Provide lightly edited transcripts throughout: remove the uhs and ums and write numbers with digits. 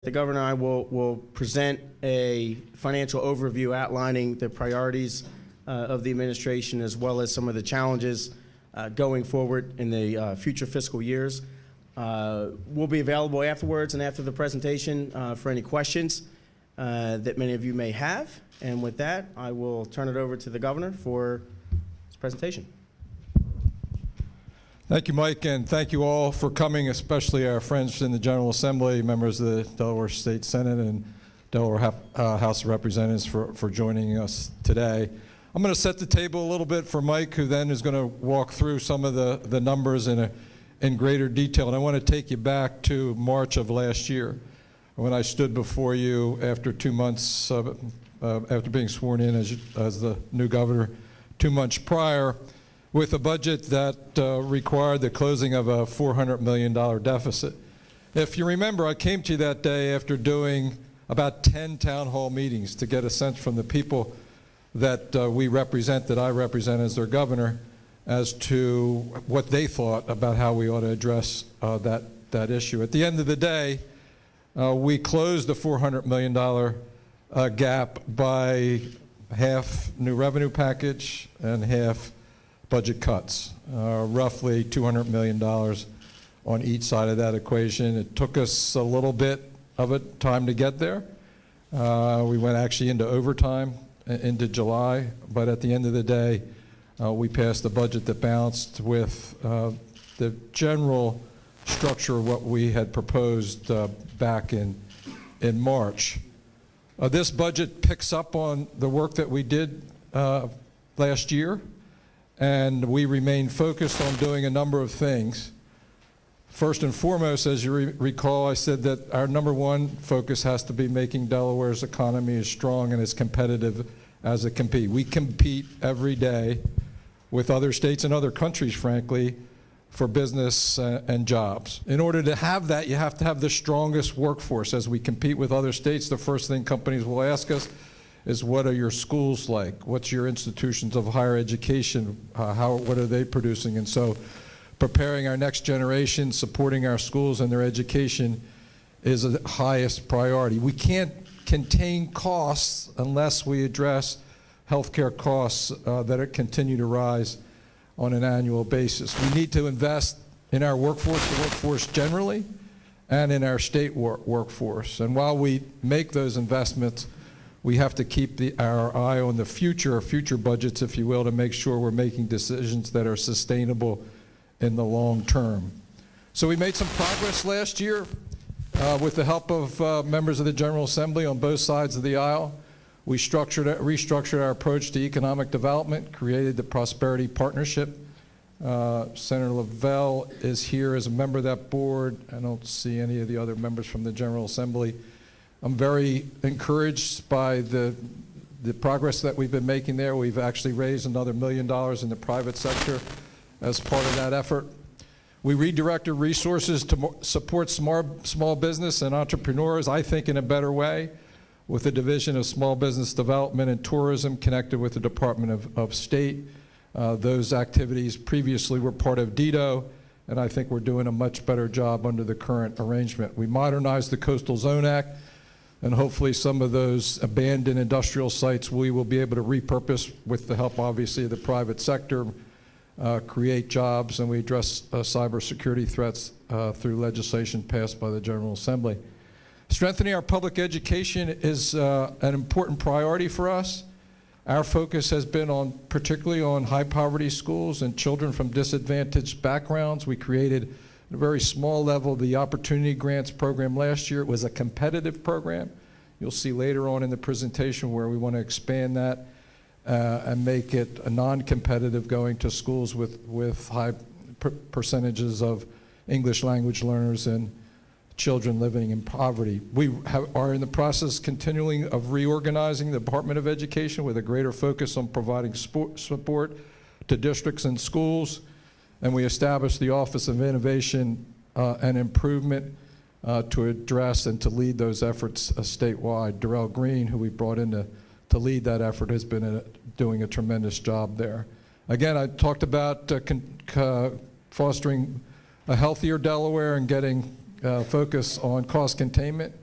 The governor and I will present a financial overview outlining the priorities of the administration as well as some of the challenges going forward in the future fiscal years. We'll be available afterwards and after the presentation for any questions that many of you may have. And with that, I will turn it over to the governor for his presentation. Thank you, Mike, and thank you all for coming, especially our friends in the General Assembly, members of the Delaware State Senate and Delaware House of Representatives for joining us today. I'm going to set the table a little bit for Mike, who then is going to walk through some of the numbers in greater detail. And I want to take you back to March of last year, when I stood before you after 2 months, after being sworn in as the new governor 2 months prior, with a budget that required the closing of a $400 million deficit. If you remember, I came to you that day after doing about 10 town hall meetings to get a sense from the people that we represent, that I represent as their governor, as to what they thought about how we ought to address that issue. At the end of the day, we closed the $400 million gap by half new revenue package and half budget cuts, roughly $200 million on each side of that equation. It took us a little bit of a time to get there. We went actually into overtime into July, but at the end of the day, we passed a budget that balanced with the general structure of what we had proposed back in March. This budget picks up on the work that we did last year, and we remain focused on doing a number of things. First and foremost, as you recall, I said that our number one focus has to be making Delaware's economy as strong and as competitive as it can be. We compete every day with other states and other countries, frankly, for business and jobs. In order to have that, you have to have the strongest workforce. As we compete with other states, the first thing companies will ask us is, what are your schools like? What's your institutions of higher education? What are they producing? And so preparing our next generation, supporting our schools and their education is the highest priority. We can't contain costs unless we address healthcare costs that continue to rise on an annual basis. We need to invest in our workforce, the workforce generally, and in our state workforce. And while we make those investments, we have to keep our eye on the future budgets, if you will, to make sure we're making decisions that are sustainable in the long term. So we made some progress last year with the help of members of the General Assembly on both sides of the aisle. We restructured our approach to economic development, created the Prosperity Partnership. Senator Lavelle is here as a member of that board. I don't see any of the other members from the General Assembly. I'm very encouraged by the progress that we've been making there. We've actually raised another $1 million in the private sector as part of that effort. We redirected resources to support small business and entrepreneurs, I think, in a better way, with the Division of Small Business Development and Tourism connected with the Department of State. Those activities previously were part of DIDO, and I think we're doing a much better job under the current arrangement. We modernized the Coastal Zone Act, and hopefully some of those abandoned industrial sites we will be able to repurpose with the help, obviously, of the private sector, create jobs, and we address cybersecurity threats through legislation passed by the General Assembly. Strengthening our public education is an important priority for us. Our focus has been particularly on high poverty schools and children from disadvantaged backgrounds. We created at a very small level the Opportunity Grants program last year. It was a competitive program. You'll see later on in the presentation where we want to expand that and make it a non-competitive, going to schools with high percentages of English language learners and children living in poverty. We are in the process continuing of reorganizing the Department of Education with a greater focus on providing support to districts and schools. And we established the Office of Innovation and Improvement to address and to lead those efforts statewide. Darrell Green, who we brought in to lead that effort, has been doing a tremendous job there. Again, I talked about fostering a healthier Delaware and getting focus on cost containment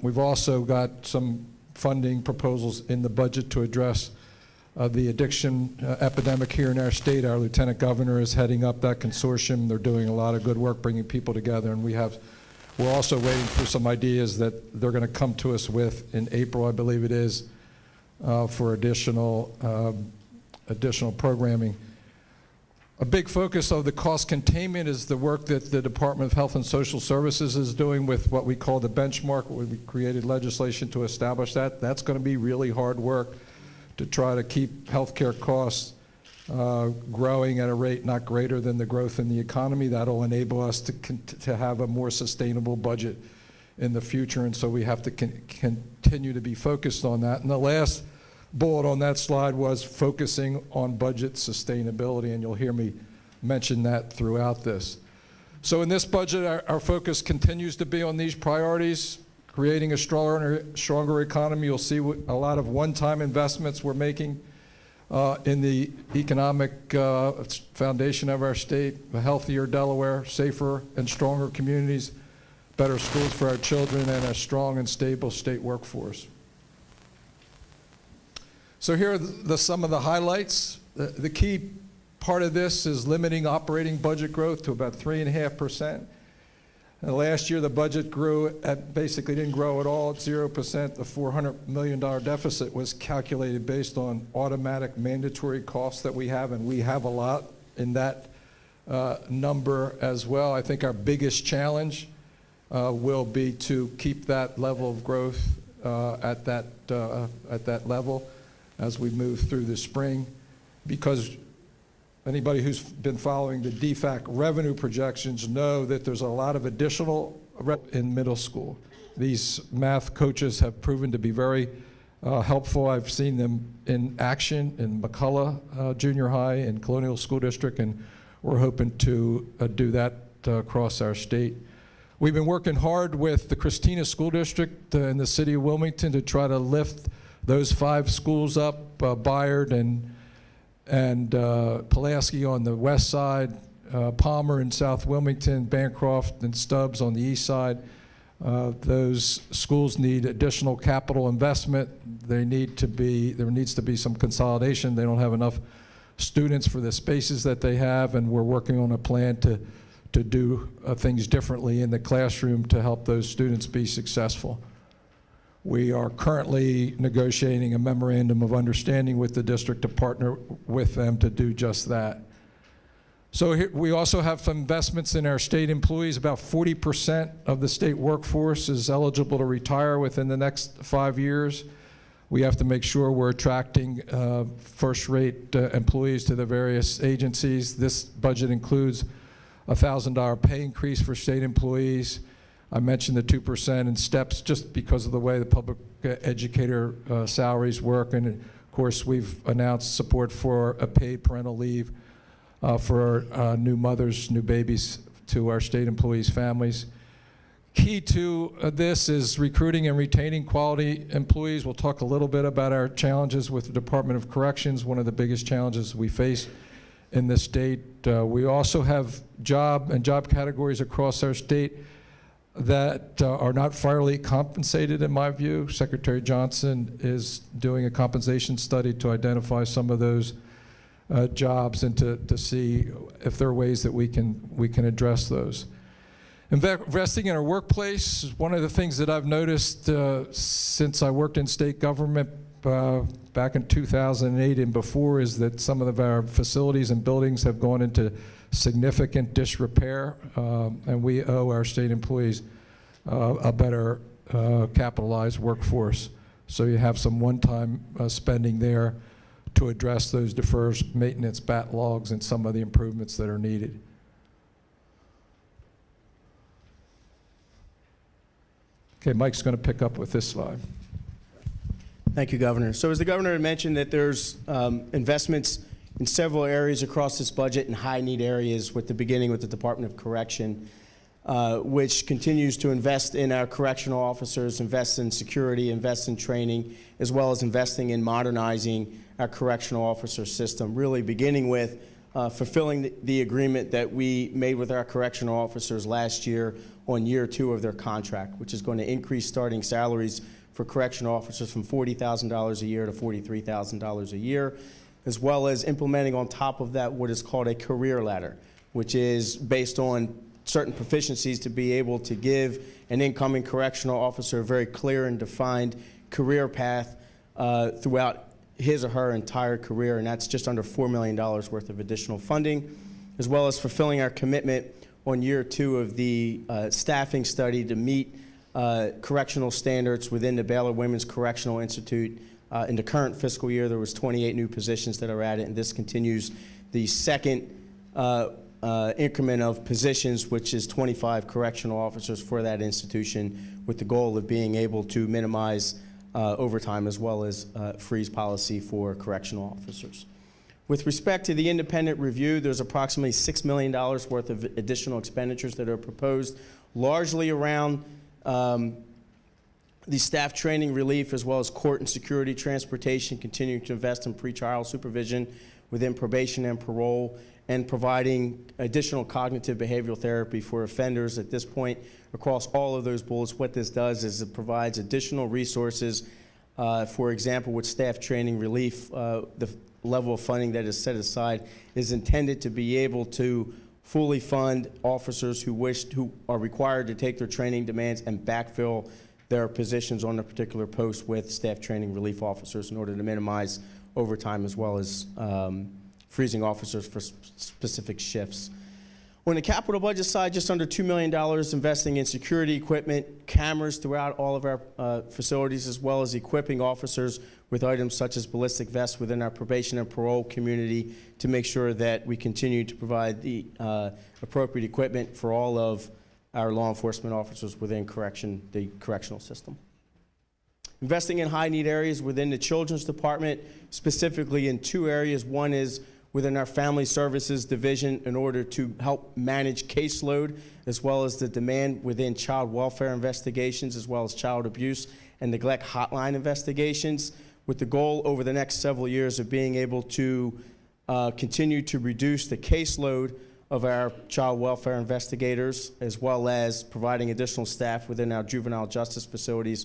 We've also got some funding proposals in the budget to address the addiction epidemic here in our state. Our Lieutenant Governor is heading up that consortium. They're doing a lot of good work bringing people together, and we're also waiting for some ideas that they're going to come to us with in April, I believe it is, for additional programming. A big focus of the cost containment is the work that the Department of Health and Social Services is doing with what we call the benchmark. We created legislation to establish that. That's going to be really hard work to try to keep healthcare costs growing at a rate not greater than the growth in the economy. That'll enable us to have a more sustainable budget in the future, and so we have to continue to be focused on that. And the last bullet on that slide was focusing on budget sustainability, and you'll hear me mention that throughout this. So in this budget, our focus continues to be on these priorities: creating a stronger economy. You'll see a lot of one-time investments we're making in the economic foundation of our state: a healthier Delaware, safer and stronger communities, better schools for our children, and a strong and stable state workforce. So here are some of the highlights. The key part of this is limiting operating budget growth to about 3.5%. Last year, the budget basically didn't grow at all at 0%. The $400 million deficit was calculated based on automatic mandatory costs that we have, and we have a lot in that number as well. I think our biggest challenge will be to keep that level of growth at that level as we move through the spring, because anybody who's been following the DFAC revenue projections know that there's a lot of additional in middle school. These math coaches have proven to be very helpful. I've seen them in action in McCullough Junior High and Colonial School District, and we're hoping to do that across our state. We've been working hard with the Christina School District in the city of Wilmington to try to lift those 5 schools up, Bayard and Pulaski on the west side, Palmer in South Wilmington, Bancroft and Stubbs on the east side. Those schools need additional capital investment. There needs to be some consolidation. They don't have enough students for the spaces that they have, and we're working on a plan to do things differently in the classroom to help those students be successful. We are currently negotiating a memorandum of understanding with the district to partner with them to do just that. So here, we also have some investments in our state employees. About 40% of the state workforce is eligible to retire within the next 5 years. We have to make sure we're attracting first-rate employees to the various agencies. This budget includes a $1,000 pay increase for state employees. I mentioned the 2% in steps just because of the way the public educator salaries work. And of course, we've announced support for a paid parental leave for new mothers, new babies to our state employees' families. Key to this is recruiting and retaining quality employees. We'll talk a little bit about our challenges with the Department of Corrections, one of the biggest challenges we face in the state. We also have job categories across our state that are not fairly compensated, in my view. Secretary Johnson is doing a compensation study to identify some of those jobs and to see if there are ways that we can address those. Investing in our workplace is one of the things that I've noticed since I worked in state government back in 2008 and before, is that some of our facilities and buildings have gone into significant disrepair, and we owe our state employees a better capitalized workforce. So you have some one-time spending there to address those deferred maintenance backlogs and some of the improvements that are needed. Okay, Mike's going to pick up with this slide. Thank you, Governor. So as the Governor had mentioned, that there's investments in several areas across this budget in high-need areas, with the beginning with the Department of Correction, which continues to invest in our correctional officers, invest in security, invest in training, as well as investing in modernizing our correctional officer system, really beginning with fulfilling the agreement that we made with our correctional officers last year on year 2 of their contract, which is going to increase starting salaries for correctional officers from $40,000 a year to $43,000 a year, as well as implementing on top of that what is called a career ladder, which is based on certain proficiencies to be able to give an incoming correctional officer a very clear and defined career path throughout his or her entire career, and that's just under $4 million worth of additional funding, as well as fulfilling our commitment on year 2 of the staffing study to meet correctional standards within the Baylor Women's Correctional Institute. In the current fiscal year, there was 28 new positions that are added, and this continues the second increment of positions, which is 25 correctional officers for that institution, with the goal of being able to minimize overtime as well as freeze policy for correctional officers. With respect to the independent review, there's approximately $6 million worth of additional expenditures that are proposed, largely around the staff training relief, as well as court and security transportation, continuing to invest in pretrial supervision within probation and parole, and providing additional cognitive behavioral therapy for offenders. At this point, across all of those bullets, what this does is it provides additional resources. For example, with staff training relief, the level of funding that is set aside is intended to be able to fully fund officers who are required to take their training demands and backfill their positions on a particular post with staff training relief officers in order to minimize overtime, as well as freezing officers for specific shifts. On the capital budget side, just under $2 million investing in security equipment, cameras throughout all of our facilities, as well as equipping officers with items such as ballistic vests within our probation and parole community to make sure that we continue to provide the appropriate equipment for all of our law enforcement officers within the correctional system. Investing in high-need areas within the Children's Department, specifically in 2 areas. One is within our Family Services Division in order to help manage caseload, as well as the demand within child welfare investigations, as well as child abuse and neglect hotline investigations, with the goal over the next several years of being able to continue to reduce the caseload of our child welfare investigators, as well as providing additional staff within our juvenile justice facilities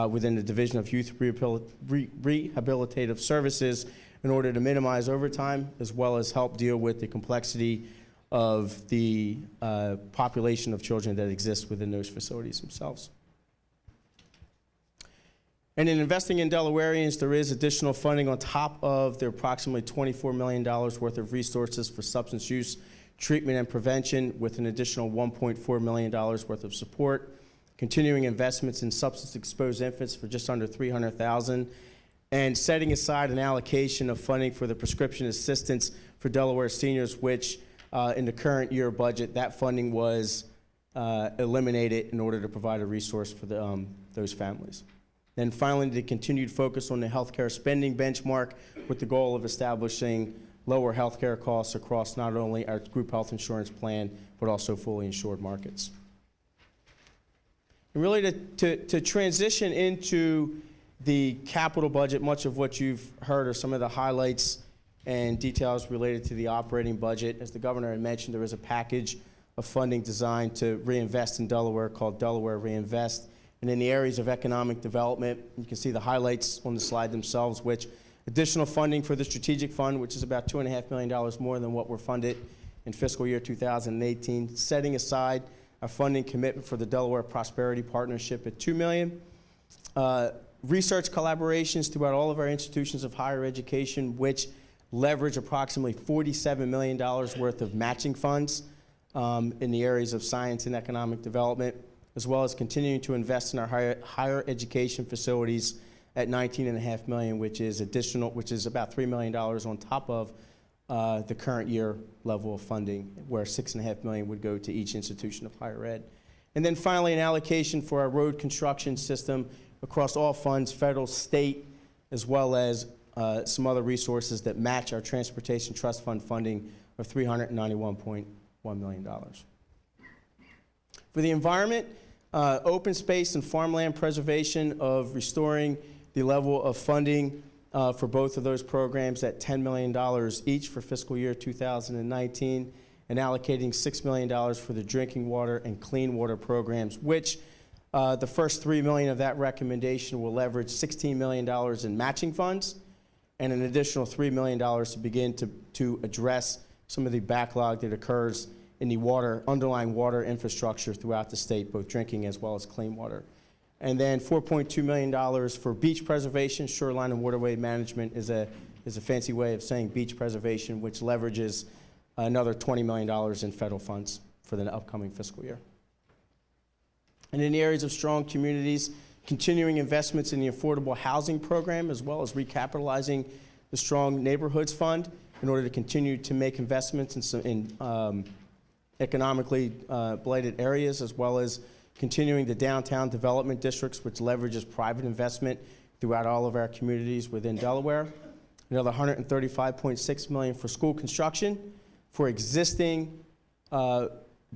within the Division of Youth Rehabilitative Services in order to minimize overtime, as well as help deal with the complexity of the population of children that exists within those facilities themselves. And in investing in Delawareans, there is additional funding on top of the approximately $24 million worth of resources for substance use treatment and prevention, with an additional $1.4 million worth of support, continuing investments in substance-exposed infants for just under $300,000, and setting aside an allocation of funding for the prescription assistance for Delaware seniors, which in the current year budget, that funding was eliminated in order to provide a resource for those families. Then finally, the continued focus on the healthcare spending benchmark with the goal of establishing lower healthcare costs across not only our group health insurance plan, but also fully insured markets. And really to transition into the capital budget, much of what you've heard are some of the highlights and details related to the operating budget. As the governor had mentioned, there is a package of funding designed to reinvest in Delaware called Delaware Reinvest. And in the areas of economic development, you can see the highlights on the slide themselves, which additional funding for the strategic fund, which is about $2.5 million more than what were funded in fiscal year 2018, setting aside a funding commitment for the Delaware Prosperity Partnership at $2 million. Research collaborations throughout all of our institutions of higher education, which leverage approximately $47 million worth of matching funds in the areas of science and economic development, as well as continuing to invest in our higher education facilities at $19.5 million, which is about $3 million on top of the current year level of funding, where $6.5 million would go to each institution of higher ed. And then finally, an allocation for our road construction system across all funds, federal, state, as well as some other resources that match our Transportation Trust Fund funding of $391.1 million. For the environment, open space and farmland preservation, of restoring the level of funding for both of those programs at $10 million each for fiscal year 2019. and allocating $6 million for the drinking water and clean water programs, which the first $3 million of that recommendation will leverage $16 million in matching funds and an additional $3 million to begin to address some of the backlog that occurs in the underlying water infrastructure throughout the state, both drinking as well as clean water. And then $4.2 million for beach preservation. Shoreline and waterway management is a fancy way of saying beach preservation, which leverages another $20 million in federal funds for the upcoming fiscal year. And in the areas of strong communities, continuing investments in the affordable housing program, as well as recapitalizing the Strong Neighborhoods Fund in order to continue to make investments in economically blighted areas, as well as continuing the downtown development districts, which leverages private investment throughout all of our communities within Delaware. Another $135.6 million for school construction for existing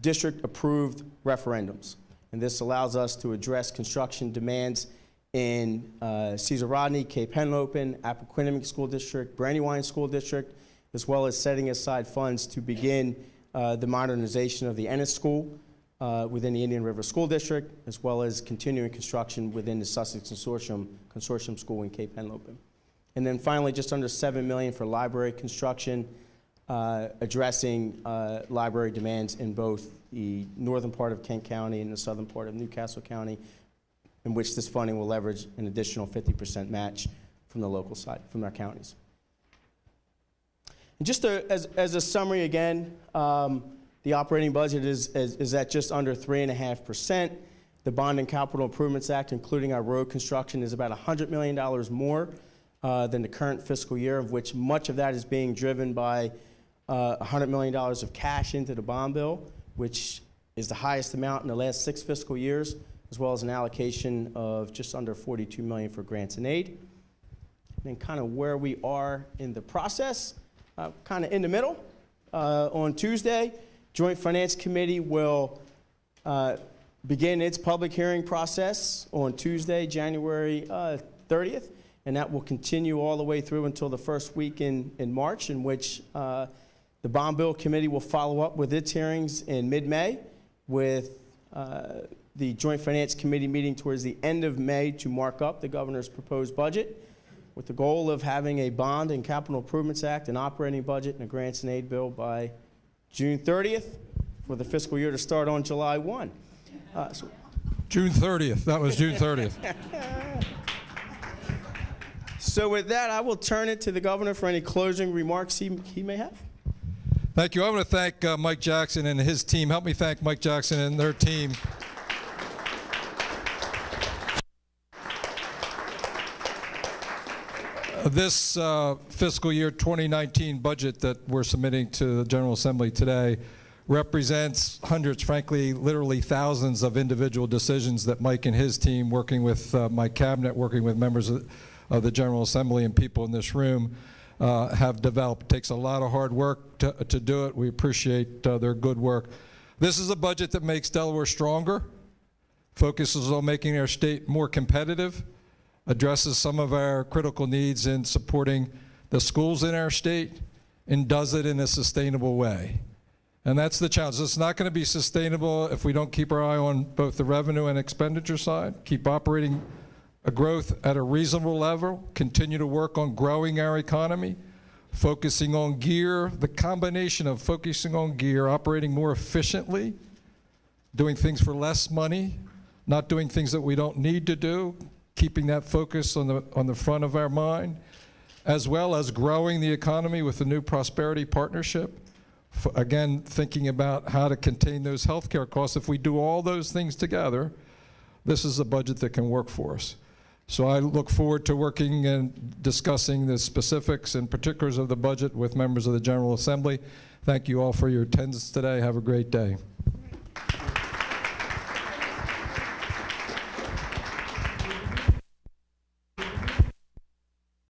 district-approved referendums. And this allows us to address construction demands in Cesar Rodney, Cape Henlopen, Appoquinimink School District, Brandywine School District, as well as setting aside funds to begin the modernization of the Ennis School within the Indian River School District, as well as continuing construction within the Sussex Consortium School in Cape Henlopen. And then finally, just under $7 million for library construction, addressing library demands in both the northern part of Kent County and the southern part of Newcastle County, in which this funding will leverage an additional 50% match from the local side, from our counties. And just as a summary again, the operating budget is at just under 3.5%. The Bond and Capital Improvements Act, including our road construction, is about $100 million more than the current fiscal year, of which much of that is being driven by $100 million of cash into the bond bill, which is the highest amount in the last 6 fiscal years, as well as an allocation of just under $42 million for grants and aid. And then kind of where we are in the process, kind of in the middle. On Tuesday, Joint Finance Committee will begin its public hearing process on Tuesday, January 30th, and that will continue all the way through until the first week in March, in which the Bond Bill Committee will follow up with its hearings in mid-May, with the Joint Finance Committee meeting towards the end of May to mark up the governor's proposed budget, with the goal of having a Bond and Capital Improvements Act, an operating budget, and a grants and aid bill by June 30th for the fiscal year to start on July 1. June 30th. That was June 30th. So with that, I will turn it to the governor for any closing remarks he may have. Thank you. I want to thank Mike Jackson and his team. Help me thank Mike Jackson and their team. This fiscal year 2019 budget that we're submitting to the General Assembly today represents hundreds, frankly, literally thousands of individual decisions that Mike and his team, working with my cabinet, working with members of the General Assembly and people in this room, have developed. It takes a lot of hard work to do it. We appreciate their good work. This is a budget that makes Delaware stronger, focuses on making our state more competitive, addresses some of our critical needs in supporting the schools in our state, and does it in a sustainable way. And that's the challenge. It's not going to be sustainable if we don't keep our eye on both the revenue and expenditure side, keep operating a growth at a reasonable level, continue to work on growing our economy, focusing on gear, the combination of focusing on gear, operating more efficiently, doing things for less money, not doing things that we don't need to do, keeping that focus on the front of our mind, as well as growing the economy with the new Prosperity Partnership. Again, thinking about how to contain those healthcare costs. If we do all those things together, this is a budget that can work for us. So I look forward to working and discussing the specifics and particulars of the budget with members of the General Assembly. Thank you all for your attendance today. Have a great day.